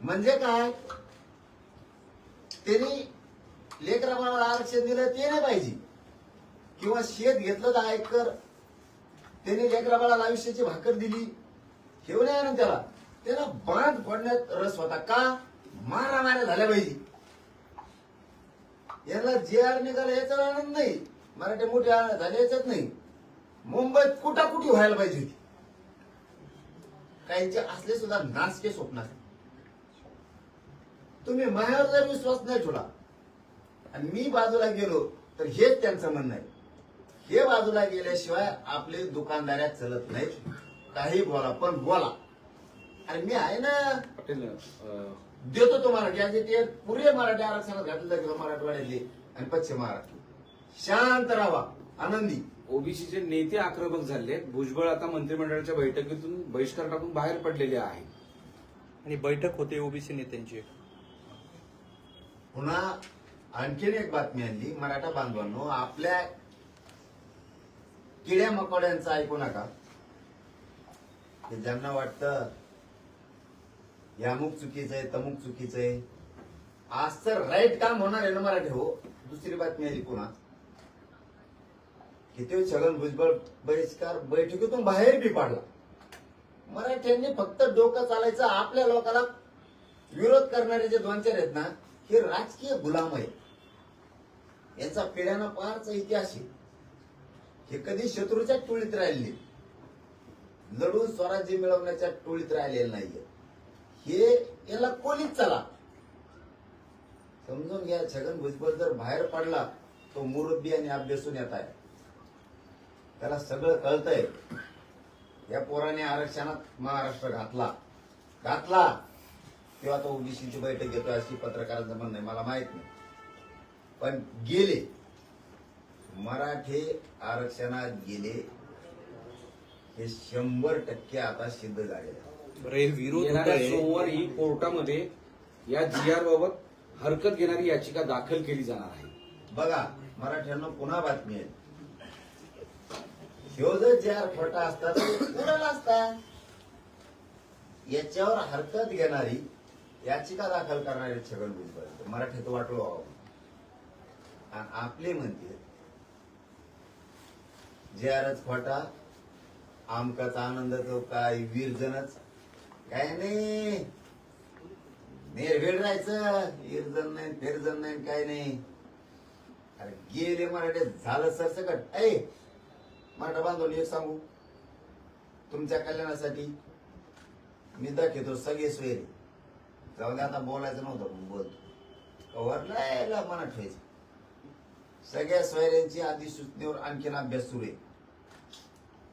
म्हणजे काय, त्यांनी लेकरा बाळाला आरक्षण दिलं ते नाही पाहिजे, किंवा शेत घेतलं तर आयकर, त्यांनी लेकरा बाळाला आयुष्याची भाकर दिली, हे नाही ना त्याला. त्याला बांध फोडण्यात रस होता का, मारामाऱ्या झाल्या पाहिजे. याला जे आर निघाला याचा आनंद नाही, मराठी मोठे झाले याच्यात नाही. मुंबईत कुटाकुटी व्हायला पाहिजे होती. काहींचे असले सुद्धा नासके स्वप्न. तुम्ही माझ्यावर जर विश्वास नाही ठेवला आणि मी बाजूला गेलो तर हेच त्यांचं म्हणणं आहे. हे बाजूला गेल्याशिवाय आपले दुकानदाऱ्या चलत नाहीत. काही बोला पण बोला. आणि मी आहे ना, देतो तो मराठी आणि ते पुरे मराठी आरक्षणात घातलं किंवा मराठवाड्यातले आणि पश्चिम महाराष्ट्र. शांत राहा, आनंदी. ओबीसीचे नेते आक्रमक झाले. भुजबळ आता मंत्रिमंडळाच्या बैठकीतून बहिष्कार टाकून बाहेर पडलेले आहे. आणि बैठक होते ओबीसी नेत्यांची. पुन्हा आणखीन एक बातमी आणली. मराठा बांधवांनो, आपल्या किड्या मकोड्यांचं ऐकू नका. ज्यांना वाटतं यामुक चुकीचं आहे, तमुक चुकीचं आहे, आज तर राईट काम होणार आहे ना मराठी. हो, दुसरी बातमी आली पुन्हा की ते छगन भुजबळ बहिष्कार बैठकीतून बाहेर बी पाडला. मराठ्यांनी फक्त डोकं चालायचं. आपल्या लोकांना विरोध करणारे जे दोन चार आहेत ना, हे राजकीय गुलाम आहे. यांचा पिढ्यानं पारचा इतिहास आहे. हे कधी शत्रूच्या टोळीत राहिले, लढून स्वराज्य मिळवण्याच्या टोळीत राहिलेलं नाहीये. हे याला कोणीच चला समजून घ्या. छगन भुजबळ जर बाहेर पडला तो मुरब्बी आणि अभ्यासून येत आहे. त्याला सगळं कळतंय. या पोराने आरक्षणात महाराष्ट्र घातला तेव्हा तो ओबीसीची बैठक घेतोय अशी पत्रकारांचं म्हणणं आहे. मला माहित नाही, पण गेले मराठे आरक्षणात गेले हे 100% आता सिद्ध झाले. येणाऱ्या सोमवारी कोर्टामध्ये या GR बाबत हरकत घेणारी याचिका दाखल केली जाणार आहे. बघा, मराठ्यांना पुन्हा बातमी आहे. ह्यो जर GR खोटा असता तर उडाला असता. याच्यावर हरकत घेणारी याचिका दाखल करणारे छगन भुजबळ मराठीत वाटलो व्हावं. आपले म्हणते GRच खोटा, आमकाचा आनंद तो काय विरजनच काय नाही. निर्भीड राहायचं, विरजन नाही, फिरजन नाही, काय नाही. अरे गेले मराठी झालं सरसकट. ऐ मराठा बांधवली एक सांगू, तुमच्या कल्याणासाठी मी दाखवतो सगळे सोयरे. जाऊ दे, आता बोलायचं नव्हतं पण बोलतो. वरला मनात ठेवायचं. सगळ्या सोयऱ्यांची अधिसूचनेवर आणखीन अभ्यास सुरू आहे.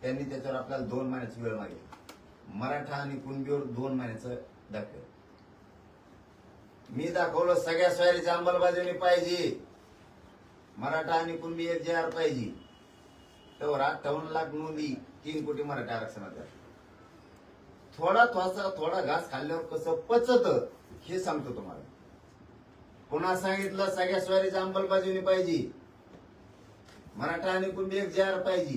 त्यांनी त्याच्यावर आपल्याला 2 महिन्याची वेळ मागितली. मराठा आणि कुणबीवर 2 महिन्याचं दाखवलं. मी दाखवलं सगळ्या सोयरीची अंमलबजावणी पाहिजे. मराठा आणि कुणबी एक GR पाहिजे. तर 58 लाख नोंदी, 3 कोटी मराठा आरक्षणात द्या. थोडा घास खाल्ल्यावर कसं पचत हे सांगतो तुम्हाला. पुन्हा सांगितलं सगळ्या सोयरीची अंमलबजावणी पाहिजे. मराठा आणि कुणबी एक GR पाहिजे.